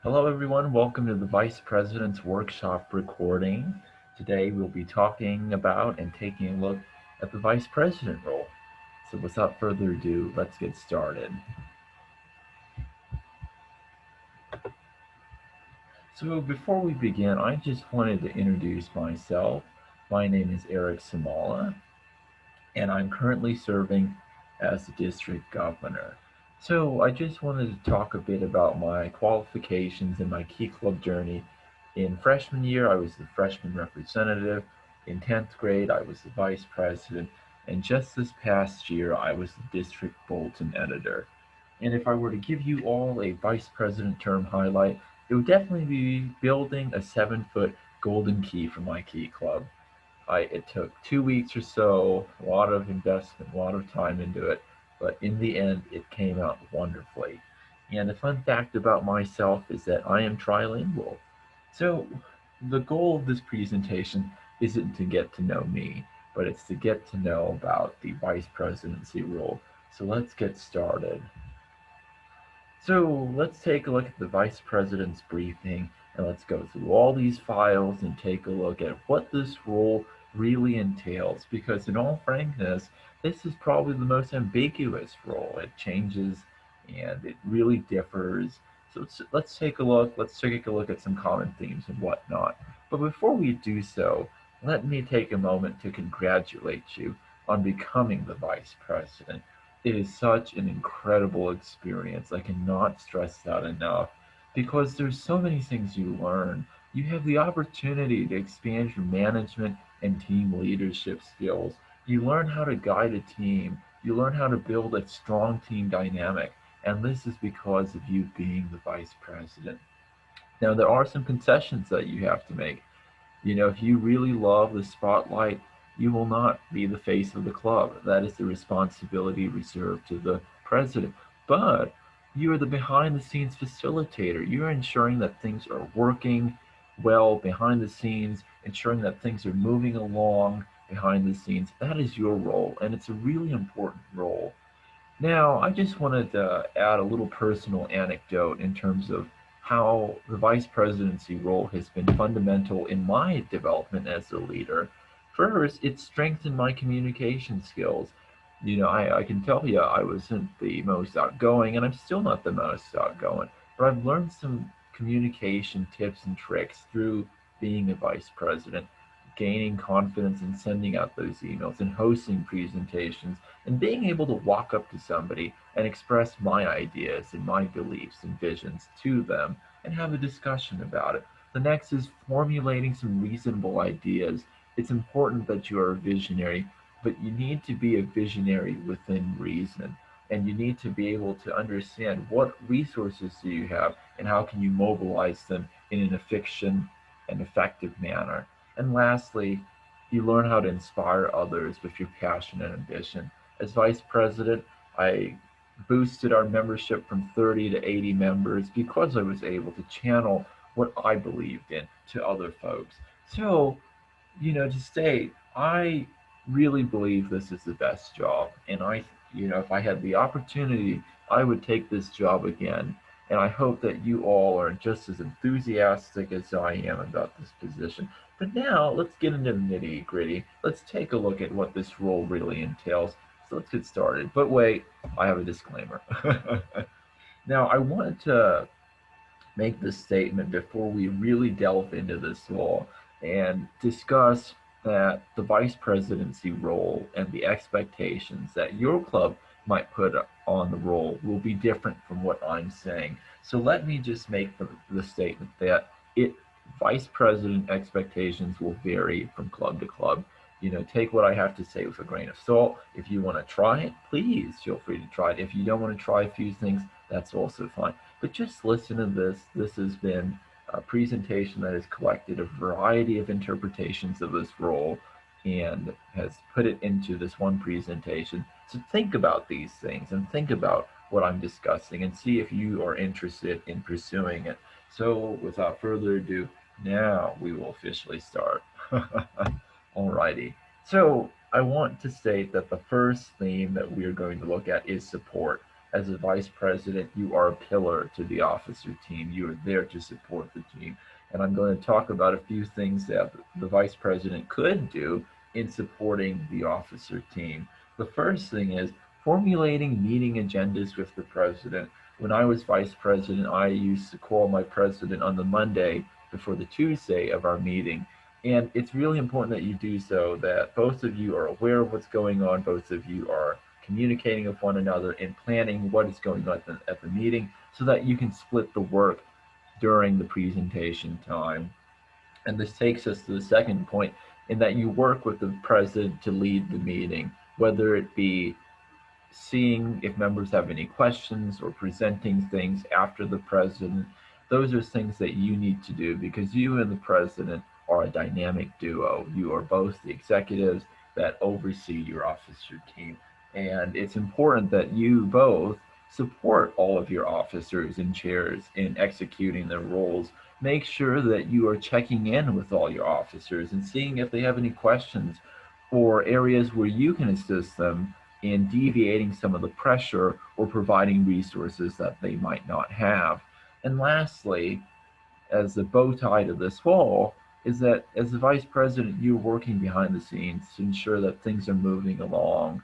Hello everyone, welcome to the Vice President's Workshop recording. Today we'll be talking about and taking a look at the Vice President role. So without further ado, let's get started. So before we begin, I just wanted to introduce myself. My name is Eric Samala, and I'm currently serving as the district governor. So I just wanted to talk a bit about my qualifications and my Key Club journey. In freshman year, I was the freshman representative. In 10th grade, I was the vice president. And just this past year, I was the district bulletin editor. And if I were to give you all a vice president term highlight, it would definitely be building a 7-foot golden key for my Key Club. It took 2 weeks or so, a lot of investment, a lot of time into it, but in the end, it came out wonderfully. And a fun fact about myself is that I am trilingual. So the goal of this presentation isn't to get to know me, but it's to get to know about the vice presidency role. So let's get started. So let's take a look at the vice president's briefing and let's go through all these files and take a look at what this role really entails. Because in all frankness, this is probably the most ambiguous role. It changes and it really differs. So let's take a look. Let's take a look at some common themes and whatnot. But before we do so, let me take a moment to congratulate you on becoming the vice president. It is such an incredible experience. I cannot stress that enough because there's so many things you learn. You have the opportunity to expand your management and team leadership skills. You learn how to guide a team. You learn how to build a strong team dynamic. And this is because of you being the vice president. Now, there are some concessions that you have to make. If you really love the spotlight, you will not be the face of the club. That is the responsibility reserved to the president. But you are the behind the scenes facilitator. You're ensuring that things are working well behind the scenes, ensuring that things are moving along behind the scenes. That is your role, and it's a really important role. Now, I just wanted to add a little personal anecdote in terms of how the vice presidency role has been fundamental in my development as a leader. First, it strengthened my communication skills. I can tell you I wasn't the most outgoing, and I'm still not the most outgoing, but I've learned some communication tips and tricks through being a vice president, gaining confidence in sending out those emails and hosting presentations and being able to walk up to somebody and express my ideas and my beliefs and visions to them and have a discussion about it. The next is formulating some reasonable ideas. It's important that you are a visionary, but you need to be a visionary within reason. And you need to be able to understand what resources do you have and how can you mobilize them in an efficient and effective manner. And lastly, you learn how to inspire others with your passion and ambition. As vice president, I boosted our membership from 30 to 80 members because I was able to channel what I believed in to other folks. So, to state, I really believe this is the best job. And if I had the opportunity, I would take this job again. And I hope that you all are just as enthusiastic as I am about this position. But now let's get into the nitty gritty. Let's take a look at what this role really entails. So let's get started. But wait, I have a disclaimer. Now, I wanted to make this statement before we really delve into this role and discuss that the vice presidency role and the expectations that your club might put on the role will be different from what I'm saying. So let me just make the statement that it vice president expectations will vary from club to club. Take what I have to say with a grain of salt. If you want to try it, please feel free to try it. If you don't want to try a few things, that's also fine. But just listen to this. This has been a presentation that has collected a variety of interpretations of this role and has put it into this one presentation. So think about these things and think about what I'm discussing and see if you are interested in pursuing it. So without further ado, now we will officially start. Alrighty. So I want to state that the first theme that we are going to look at is support. as a vice president, you are a pillar to the officer team. You are there to support the team. And I'm going to talk about a few things that the vice president could do in supporting the officer team. The first thing is formulating meeting agendas with the president. When I was vice president, I used to call my president on the Monday before the Tuesday of our meeting. And it's really important that you do so, that both of you are aware of what's going on, both of you are communicating with one another and planning what is going on at the meeting so that you can split the work during the presentation time. And this takes us to the second point, in that you work with the president to lead the meeting, whether it be seeing if members have any questions or presenting things after the president. Those are things that you need to do because you and the president are a dynamic duo. You are both the executives that oversee your officer team. And it's important that you both support all of your officers and chairs in executing their roles. Make sure that you are checking in with all your officers and seeing if they have any questions or areas where you can assist them in deviating some of the pressure or providing resources that they might not have. And lastly, as the bow tie to this fall, is that as the vice president, you're working behind the scenes to ensure that things are moving along.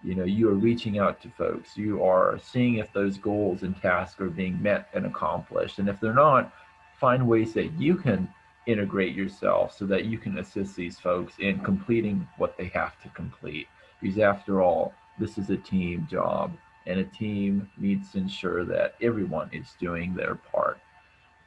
You are reaching out to folks. You are seeing if those goals and tasks are being met and accomplished. And if they're not, find ways that you can integrate yourself so that you can assist these folks in completing what they have to complete. Because after all, this is a team job, and a team needs to ensure that everyone is doing their part.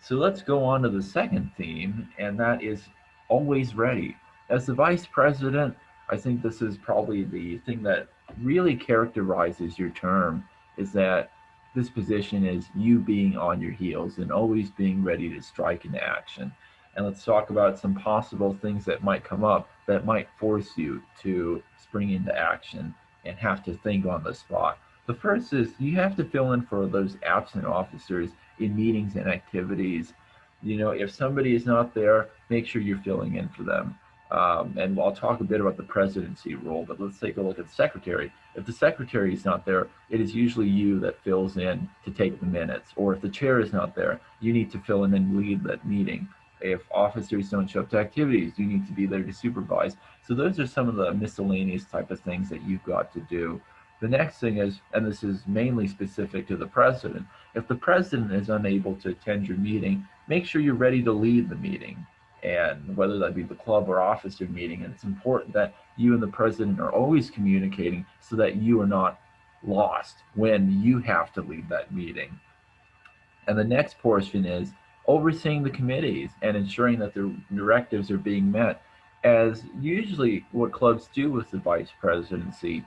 So let's go on to the second theme, and that is always ready. As the vice president, I think this is probably the thing that really characterizes your term, is that this position is you being on your heels and always being ready to strike into action. And let's talk about some possible things that might come up that might force you to spring into action and have to think on the spot. The first is you have to fill in for those absent officers in meetings and activities. If somebody is not there, make sure you're filling in for them. And I'll talk a bit about the presidency role, but let's take a look at the secretary. If the secretary is not there, it is usually you that fills in to take the minutes. Or if the chair is not there, you need to fill in and lead that meeting. If officers don't show up to activities, you need to be there to supervise. So those are some of the miscellaneous type of things that you've got to do. The next thing is, and this is mainly specific to the president, if the president is unable to attend your meeting, make sure you're ready to lead the meeting. And whether that be the club or officer meeting, and it's important that you and the president are always communicating so that you are not lost when you have to lead that meeting. And the next portion is overseeing the committees and ensuring that the directives are being met. As usually what clubs do with the vice presidency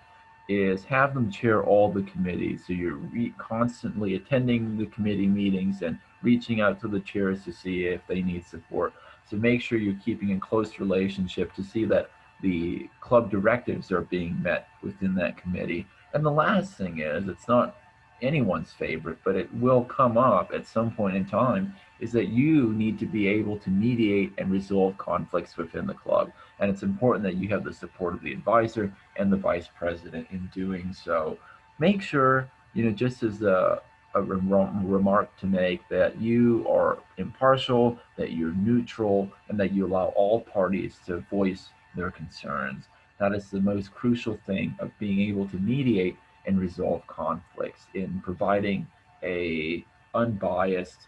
is have them chair all the committees. So you're constantly attending the committee meetings and reaching out to the chairs to see if they need support. So make sure you're keeping in close relationship to see that the club directives are being met within that committee. And the last thing is, it's not anyone's favorite, but it will come up at some point in time, is that you need to be able to mediate and resolve conflicts within the club. And it's important that you have the support of the advisor and the vice president in doing so. Make sure, just as a remark to make, that you are impartial, that you're neutral, and that you allow all parties to voice their concerns. That is the most crucial thing of being able to mediate and resolve conflicts in providing a unbiased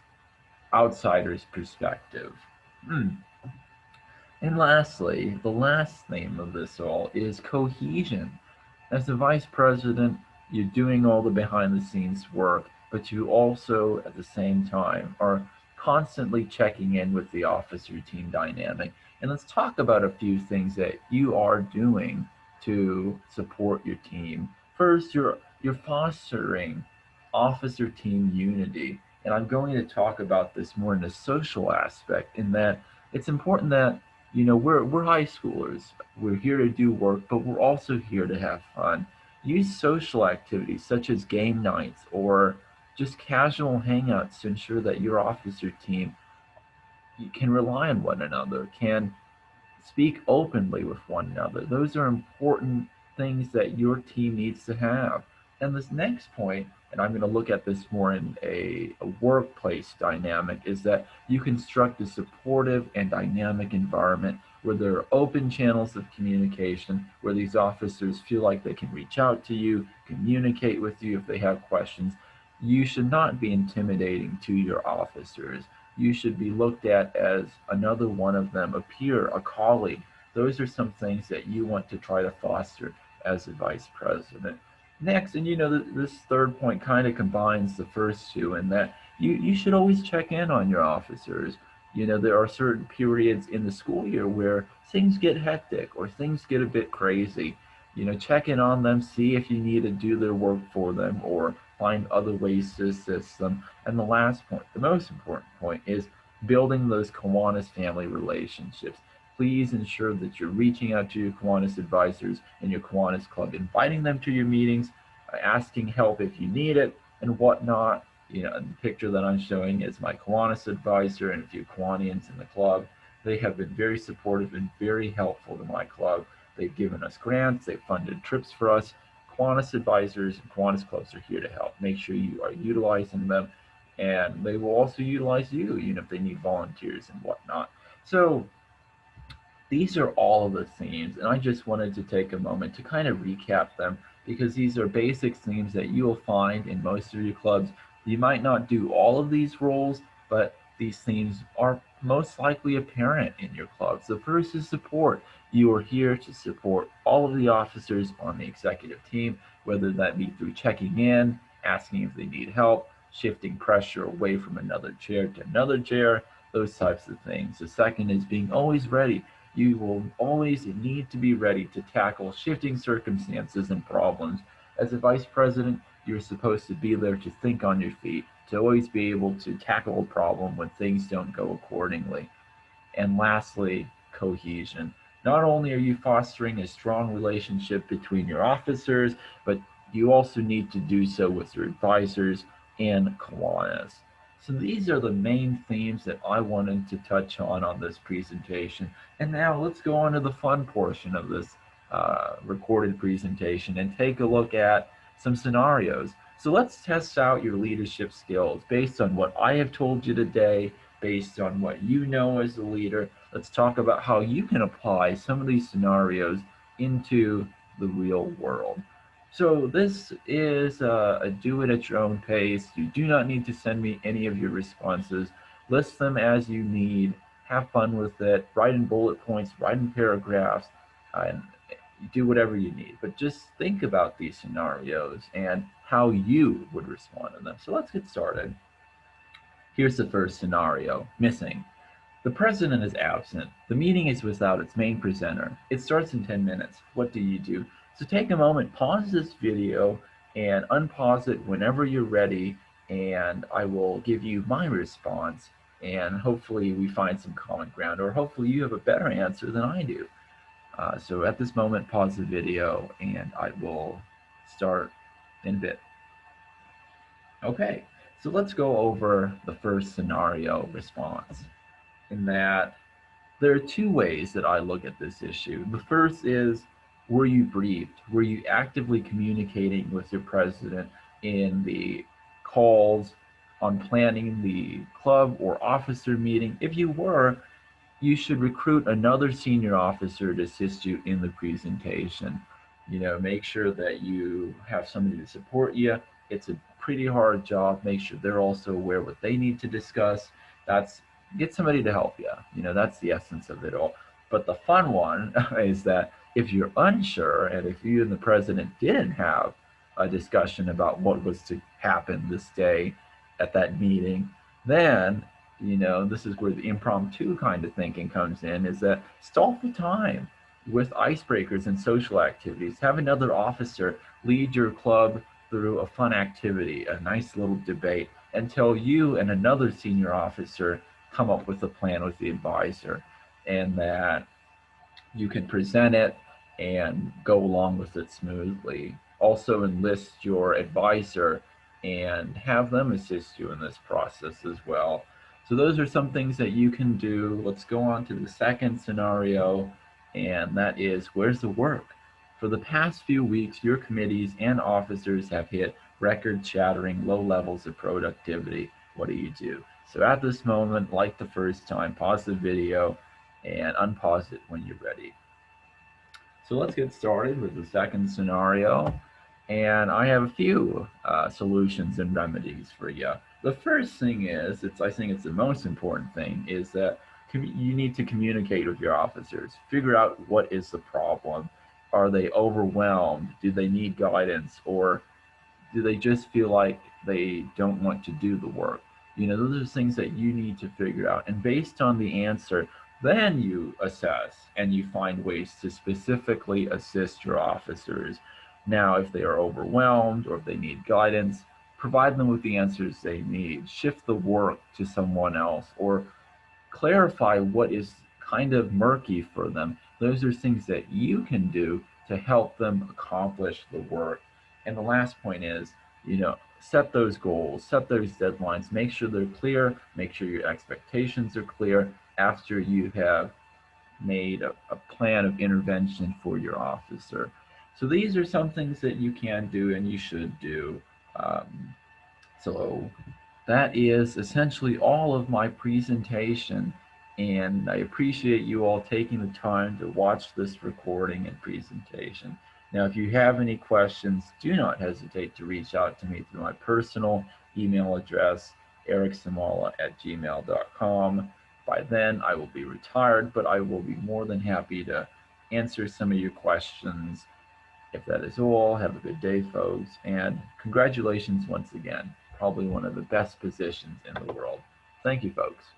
outsider's perspective. And lastly, the last theme of this all is cohesion. As the vice president, you're doing all the behind the scenes work, but you also, at the same time, are constantly checking in with the officer team dynamic. And let's talk about a few things that you are doing to support your team. First, you're fostering officer team unity. And I'm going to talk about this more in a social aspect, in that it's important that we're high schoolers. We're here to do work, but we're also here to have fun. Use social activities such as game nights or just casual hangouts to ensure that your officer team can rely on one another, can speak openly with one another. Those are important things that your team needs to have. And this next point, and I'm going to look at this more in a workplace dynamic, is that you construct a supportive and dynamic environment where there are open channels of communication, where these officers feel like they can reach out to you, communicate with you if they have questions. You should not be intimidating to your officers. You should be looked at as another one of them, a peer, a colleague. Those are some things that you want to try to foster as a vice president. Next, and this third point kind of combines the first two, in that you should always check in on your officers. There are certain periods in the school year where things get hectic or things get a bit crazy. Check in on them, see if you need to do their work for them or find other ways to assist them. And the last point, the most important point, is building those Kiwanis family relationships. Please ensure that you're reaching out to your Kiwanis advisors and your Kiwanis club, inviting them to your meetings, asking help if you need it, and whatnot. The picture that I'm showing is my Kiwanis advisor and a few Kiwanians in the club. They have been very supportive and very helpful to my club. They've given us grants, they've funded trips for us. Kiwanis advisors and Kiwanis clubs are here to help. Make sure you are utilizing them, and they will also utilize you, if they need volunteers and whatnot. So these are all of the themes, and I just wanted to take a moment to kind of recap them, because these are basic themes that you will find in most of your clubs. You might not do all of these roles, but these themes are most likely apparent in your clubs. The first is support. You are here to support all of the officers on the executive team, whether that be through checking in, asking if they need help, shifting pressure away from another chair to another chair, those types of things. The second is being always ready. You will always need to be ready to tackle shifting circumstances and problems. As a vice president, you're supposed to be there to think on your feet, to always be able to tackle a problem when things don't go accordingly. And lastly, cohesion. Not only are you fostering a strong relationship between your officers, but you also need to do so with your advisors and Kiwanis. So these are the main themes that I wanted to touch on this presentation. And now let's go on to the fun portion of this recorded presentation and take a look at some scenarios. So let's test out your leadership skills based on what I have told you today, based on what you know as a leader. Let's talk about how you can apply some of these scenarios into the real world. So this is a do it at your own pace. You do not need to send me any of your responses. List them as you need. Have fun with it. Write in bullet points, write in paragraphs, and do whatever you need. But just think about these scenarios and how you would respond to them. So let's get started. Here's the first scenario: missing. The president is absent. The meeting is without its main presenter. It starts in 10 minutes. What do you do? So take a moment, pause this video, and unpause it whenever you're ready, and I will give you my response, and hopefully we find some common ground, or hopefully you have a better answer than I do. So at this moment, pause the video, and I will start in a bit. Okay, so let's go over the first scenario response, in that there are two ways that I look at this issue. The first is, were you briefed? Were you actively communicating with your president in the calls on planning the club or officer meeting? If you were, you should recruit another senior officer to assist you in the presentation. Make sure that you have somebody to support you. It's a pretty hard job. Make sure they're also aware what they need to discuss. Get somebody to help you. That's the essence of it all. But the fun one is that if you're unsure, and if you and the president didn't have a discussion about what was to happen this day at that meeting, then this is where the impromptu kind of thinking comes in, is that stall for time with icebreakers and social activities. Have another officer lead your club through a fun activity, a nice little debate, until you and another senior officer come up with a plan with the advisor, and that you can present it and go along with it smoothly. Also enlist your advisor and have them assist you in this process as well. So those are some things that you can do. Let's go on to the second scenario, and that is, where's the work? For the past few weeks, your committees and officers have hit record-shattering, low levels of productivity, what do you do? So at this moment, like the first time, pause the video and unpause it when you're ready. So let's get started with the second scenario. And I have a few solutions and remedies for you. The first thing is, I think it's the most important thing, is that you need to communicate with your officers. Figure out what is the problem. Are they overwhelmed? Do they need guidance? Or do they just feel like they don't want to do the work? Those are things that you need to figure out. And based on the answer, then you assess and you find ways to specifically assist your officers. Now, if they are overwhelmed or if they need guidance, provide them with the answers they need. Shift the work to someone else or clarify what is kind of murky for them. Those are things that you can do to help them accomplish the work. And the last point is, set those goals, set those deadlines, make sure they're clear, make sure your expectations are clear after you have made a plan of intervention for your officer. So these are some things that you can do and you should do. So that is essentially all of my presentation, and I appreciate you all taking the time to watch this recording and presentation. Now, if you have any questions, do not hesitate to reach out to me through my personal email address, ericsamala@gmail.com. By then, I will be retired, but I will be more than happy to answer some of your questions. If that is all, have a good day, folks, and congratulations once again. Probably one of the best positions in the world. Thank you, folks.